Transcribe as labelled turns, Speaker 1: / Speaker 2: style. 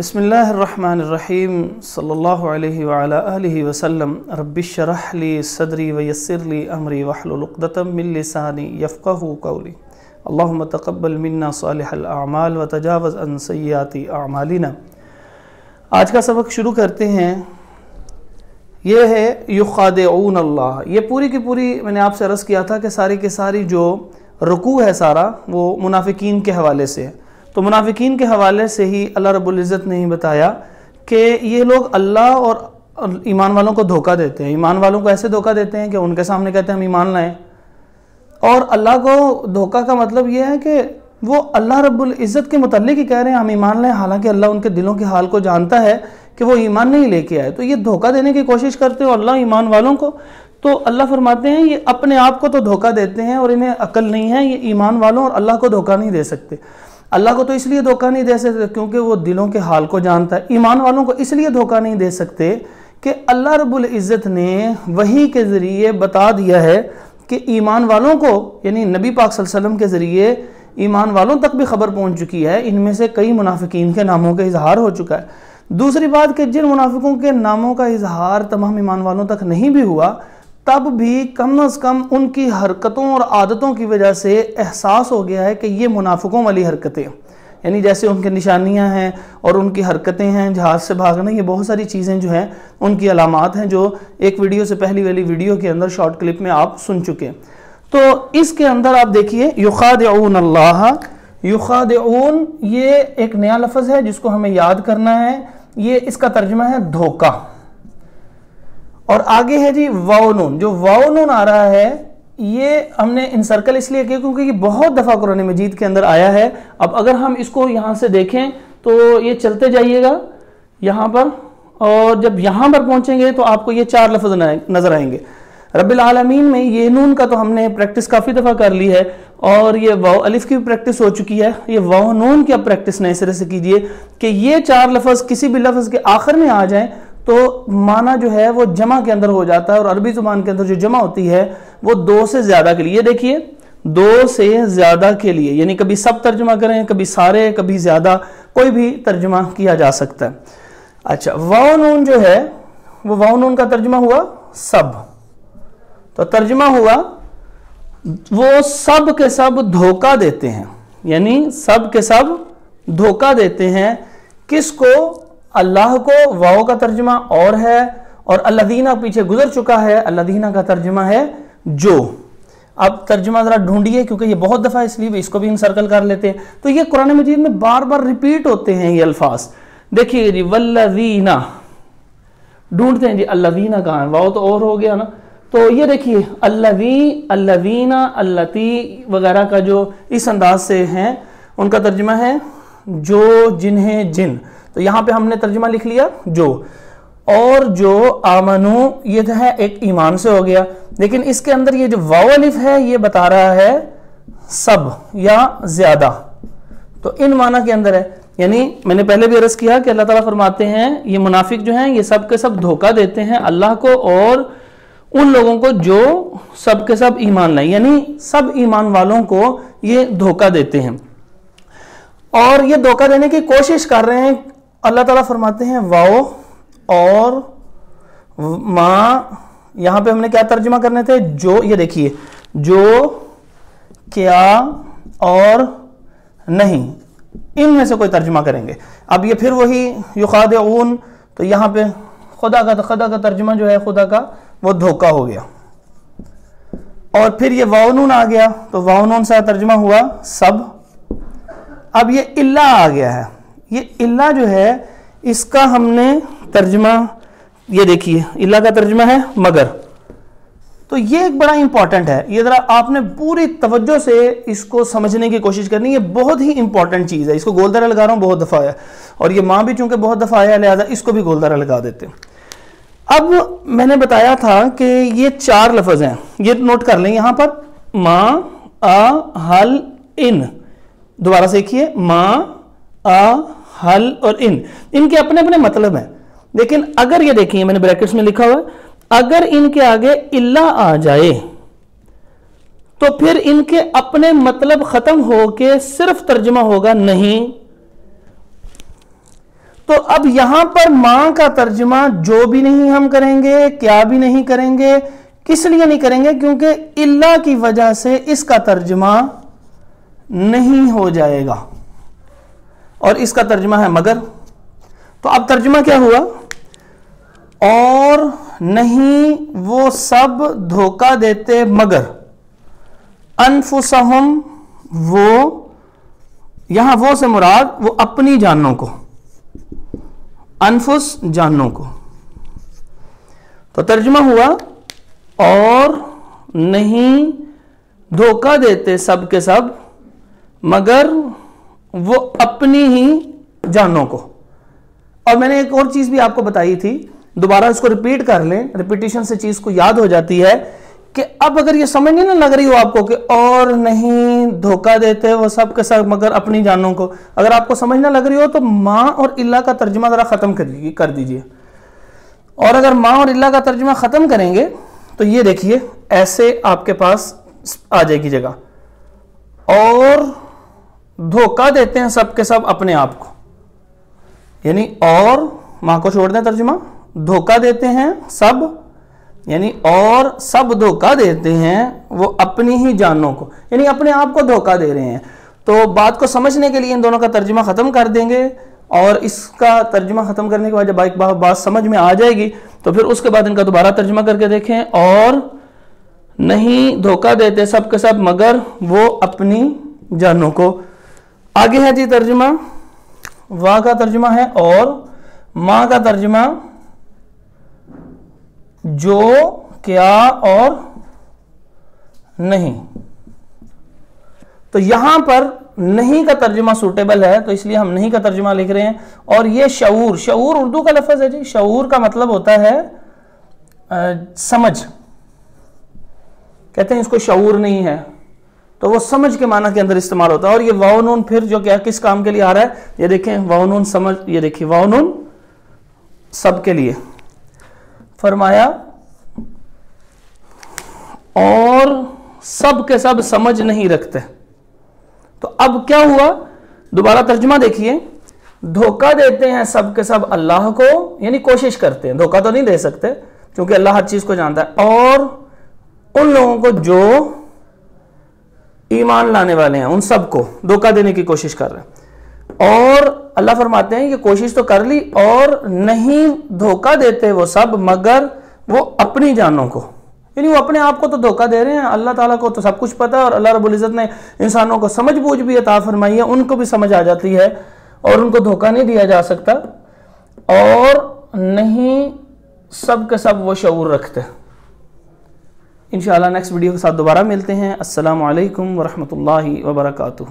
Speaker 1: बिस्मिल्लाह अर्रहमान अर्रहीम सल्लल्लाहु अलैहि वअला आलिहि वसल्लम रब्बिश शरह ली सदरी वयस्सिर ली अमरी वहलुल उक़दतम मिन लिसानी यफ़क़हू क़ौली अल्लाहुम्मा तक़ब्बल मिन्ना सालिहल अअमाल व तजावज़ अन सय्यिआति अअमालिना। आज का सबक शुरू करते हैं। ये है युख़ादिऊन अल्लाह। ये पूरी की पूरी मैंने आपसे अर्ज़ किया था कि सारी की सारी जो रुकू है सारा वो मुनाफिकीन के हवाले से है। तो मुनाफिकीन के हवाले से ही अल्लाह रब्बुल इज़्ज़त ने ही बताया कि ये लोग अल्लाह और ईमान वालों को धोखा देते हैं। ईमान वालों को ऐसे धोखा देते हैं कि उनके सामने कहते हैं हम ईमान लाएं, और अल्लाह को धोखा का मतलब ये है कि वो अल्लाह रब्बुल इज़्ज़त के मुतल्लिक़ ही कह रहे हैं हम ईमान लाएं, हालांकि अल्लाह उनके दिलों के हाल को जानता है कि वो ईमान नहीं लेके आए। तो ये धोखा देने की कोशिश करते हो अल्लाह ईमान वालों को। तो अल्लाह फरमाते हैं ये अपने आप को तो धोखा देते हैं और इन्हें अक्ल नहीं है, ये ईमान वालों और अल्लाह को धोखा नहीं दे सकते। अल्लाह को तो इसलिए धोखा नहीं दे सकते क्योंकि वो दिलों के हाल को जानता है। ईमान वालों को इसलिए धोखा नहीं दे सकते कि अल्लाह रब्बुल इज़्ज़त ने वही के ज़रिए बता दिया है कि ईमान वालों को, यानी नबी पाक सल्लल्लाहु अलैहि वसल्लम के ज़रिए ईमान वालों तक भी खबर पहुंच चुकी है। इनमें से कई मुनाफिकीन के नामों का इजहार हो चुका है। दूसरी बात कि जिन मुनाफिकों के नामों का इजहार तमाम ईमान वालों तक नहीं भी हुआ, तब भी कम अज़ कम उनकी हरकतों और आदतों की वजह से एहसास हो गया है कि ये मुनाफिकों वाली हरकतें, यानी जैसे उनकी निशानियां हैं और उनकी हरकतें हैं, जहाज से भागना, ये बहुत सारी चीज़ें जो हैं उनकी अलामात हैं, जो एक वीडियो से पहली वाली वीडियो के अंदर शॉर्ट क्लिप में आप सुन चुके हैं। तो इसके अंदर आप देखिए युख़ादिऊन अल्लाह। युख़ादिऊन ये एक नया लफ्ज़ है जिसको हमें याद करना है। ये इसका तर्जुमा है धोखा। और आगे है जी वाव नून। जो वाव नून आ रहा है ये हमने इनसर्कल इसलिए किया क्योंकि ये बहुत दफ़ा कुरान मजीद के अंदर आया है। अब अगर हम इसको यहाँ से देखें तो ये चलते जाइएगा यहाँ पर, और जब यहाँ पर पहुँचेंगे तो आपको ये चार लफ्ज़ नज़र आएंगे। रब्बिल आलमीन में ये नून का तो हमने प्रैक्टिस काफ़ी दफ़ा कर ली है, और ये वाव अलिफ की भी प्रैक्टिस हो चुकी है। ये वाव नून की अब प्रैक्टिस नए सिरे से कीजिए कि ये चार लफ्ज़ किसी भी लफ्ज़ के आखिर में आ जाएं तो माना जो है वो जमा के अंदर हो जाता है। और अरबी ज़ुबान के अंदर जो जमा होती है वो दो से ज़्यादा के लिए, ये देखिए दो से ज़्यादा के लिए, यानी कभी सब तर्जुमा करें, कभी सारे, कभी ज़्यादा, कोई भी तर्जुमा किया जा सकता है। अच्छा, वाव नून जो है वो वाव नून का तर्जुमा हुआ सब। तो तर्जुमा हुआ वो सब के सब धोखा देते हैं, यानी सब के सब धोखा देते हैं। किसको? अल्लाह को। वाव का तर्जुमा और है, और अल्लादीना पीछे गुजर चुका है, अल्लादीना का तर्जुमा है जो। अब तर्जुमा जरा ढूंढिए क्योंकि ये बहुत दफा, इसलिए इसको भी इनसर्कल कर लेते हैं। तो ये कुरान मजीद में बार बार रिपीट होते हैं ये अल्फाज। देखिए जी वल्लदीना, ढूंढते हैं जी अल्लादीना कहाँ है। वाव तो और हो गया ना, तो ये देखिए अल्लवी, अल्लवीना, अल्लती वगैरह का जो इस अंदाज से हैं उनका तर्जुमा है जो, जिन्हें, जिन। तो यहाँ पे हमने तर्जुमा लिख लिया जो। और जो आमनू ये है एक ईमान से हो गया, लेकिन इसके अंदर ये जो वाव अलिफ है ये बता रहा है सब या ज्यादा। तो इन माना के अंदर है, यानी मैंने पहले भी अर्ज किया कि अल्लाह ताला फरमाते हैं ये मुनाफिक जो हैं ये सब के सब धोखा देते हैं अल्लाह को और उन लोगों को जो सब के सब ईमान लाए, यानी सब ईमान वालों को ये धोखा देते हैं और ये धोखा देने की कोशिश कर रहे हैं। अल्लाह ताला फरमाते हैं वाओ और माँ, यहां पे हमने क्या तर्जुमा करने थे? जो। ये देखिए जो, क्या और नहीं, इनमें से कोई तर्जुमा करेंगे। अब ये फिर वही युखादिऊन, तो यहां पे खुदा का तर्जुमा जो है खुदा का वो धोखा हो गया। और फिर ये वावनून आ गया, तो वावनून सा तर्जुमा हुआ सब। अब ये इल्ला आ गया है। ये इल्ला जो है इसका हमने तर्जुमा, ये देखिए इल्ला का तर्जुमा है मगर। तो ये एक बड़ा इंपॉर्टेंट है, ये जरा आपने पूरी तवज्जो से इसको समझने की कोशिश करनी है। बहुत ही इंपॉर्टेंट चीज है, इसको गोलदारा लगा रहा हूं बहुत दफा है, और ये माँ भी चूंकि बहुत दफा आया लिहाजा इसको भी गोलदारा लगा देते हैं। अब मैंने बताया था कि ये चार लफ्ज हैं, ये नोट कर लें यहां पर, माँ, आ, हल, इन। दोबारा से देखिए माँ, आ, हल और इन, इनके अपने अपने मतलब हैं। लेकिन अगर ये देखिए मैंने ब्रैकेट्स में लिखा हुआ है, अगर इनके आगे इल्ला आ जाए तो फिर इनके अपने मतलब खत्म होके सिर्फ तर्जुमा होगा नहीं। تو اب یہاں پر ماں کا ترجمہ جو بھی نہیں ہم کریں گے، کیا بھی نہیں کریں گے، کس لیے نہیں کریں گے؟ کیونکہ اللہ کی وجہ سے اس کا ترجمہ نہیں ہو جائے گا، اور اس کا ترجمہ ہے مگر. تو اب ترجمہ کیا ہوا؟ اور نہیں وہ سب دھوکہ دیتے مگر انفسہم، وہ یہاں وہ سے مراد وہ اپنی جانوں کو، انفس جانوں کو. تو ترجمہ ہوا اور نہیں دھوکہ دیتے سب کے سب مگر وہ اپنی ہی جانوں کو. اور میں نے ایک اور چیز بھی آپ کو بتائی تھی، دوبارہ اس کو ریپیٹ کر لیں، ریپیٹیشن سے چیز کو یاد ہو جاتی ہے کہ اب اگر یہ سمجھ نہیں نہ لگ رہی ہو آپ کو کہ اور نہیں دھوکہ دیتے وہ سب کے سب مگر اپنی جانوں کو، اگر آپ کو سمجھ نہ لگ رہی ہو تو ماں اور اللہ کا ترجمہ ذرا ختم کر دیجئے. اور اگر ماں اور اللہ کا ترجمہ ختم کریں گے تو یہ دیکھیے ایسے آپ کے پاس آ جائے گی جگہ، اور دھوکہ دیتے ہیں سب کے سب اپنے آپ کو، یعنی اور ماں کو چھوڑ دیں ترجمہ، دھوکہ دیتے ہیں سب، یعنی اور سب دھوکہ دیتے ہیں وہ اپنی ہی جانوں کو، یعنی اپنے آپ کو دھوکہ دے رہے ہیں. تو بات کو سمجھنے کے لیے ان دونوں کا ترجمہ ختم کر دیں گے، اور اس کا ترجمہ ختم کرنے کے بعد جب ایک بات سمجھ میں آ جائے گی تو پھر اس کے بعد ان کا دوبارہ ترجمہ کر کے دیکھیں. اور نہیں دھوکہ دیتے سب کے سب مگر وہ اپنی جانوں کو. آگے ہے جی ترجمہ، وا کا ترجمہ ہے اور، ماں کا ترجمہ جو، کیا اور نہیں. تو یہاں پر نہیں کا ترجمہ سوٹیبل ہے تو اس لیے ہم نہیں کا ترجمہ لکھ رہے ہیں. اور یہ شعور، شعور اردو کا لفظ ہے جی، شعور کا مطلب ہوتا ہے سمجھ، کہتے ہیں اس کو شعور نہیں ہے تو وہ سمجھ کے معنی کے اندر استعمال ہوتا ہے. اور یہ واو نون پھر جو کیا کس کام کے لیے آ رہا ہے، یہ دیکھیں واو نون سمجھ، یہ دیکھیں واو نون سب کے لیے. فرمایا اور سب کے سب سمجھ نہیں رکھتے. تو اب کیا ہوا؟ دوبارہ ترجمہ دیکھیے، دھوکہ دیتے ہیں سب کے سب اللہ کو، یعنی کوشش کرتے ہیں، دھوکہ تو نہیں دے سکتے کیونکہ اللہ ہر چیز کو جانتا ہے، اور ان لوگوں کو جو ایمان لانے والے ہیں ان سب کو دھوکہ دینے کی کوشش کر رہے ہیں. اور اللہ فرماتے ہیں کہ کوشش تو کر لی اور نہیں دھوکہ دیتے وہ سب مگر وہ اپنی جانوں کو، یعنی وہ اپنے آپ کو تو دھوکہ دے رہے ہیں، اللہ تعالیٰ کو تو سب کچھ پتا ہے، اور اللہ رب العزت نے انسانوں کو سمجھ بوجھ بھی عطا فرمائی ہے، ان کو بھی سمجھ آ جاتی ہے اور ان کو دھوکہ نہیں دیا جا سکتا. اور نہیں سب کے سب وہ شعور رکھتے. انشاءاللہ نیکسٹ ویڈیو کے ساتھ دوبارہ ملتے ہیں. السلام علیکم ورحمۃ اللہ وبرکاتہ.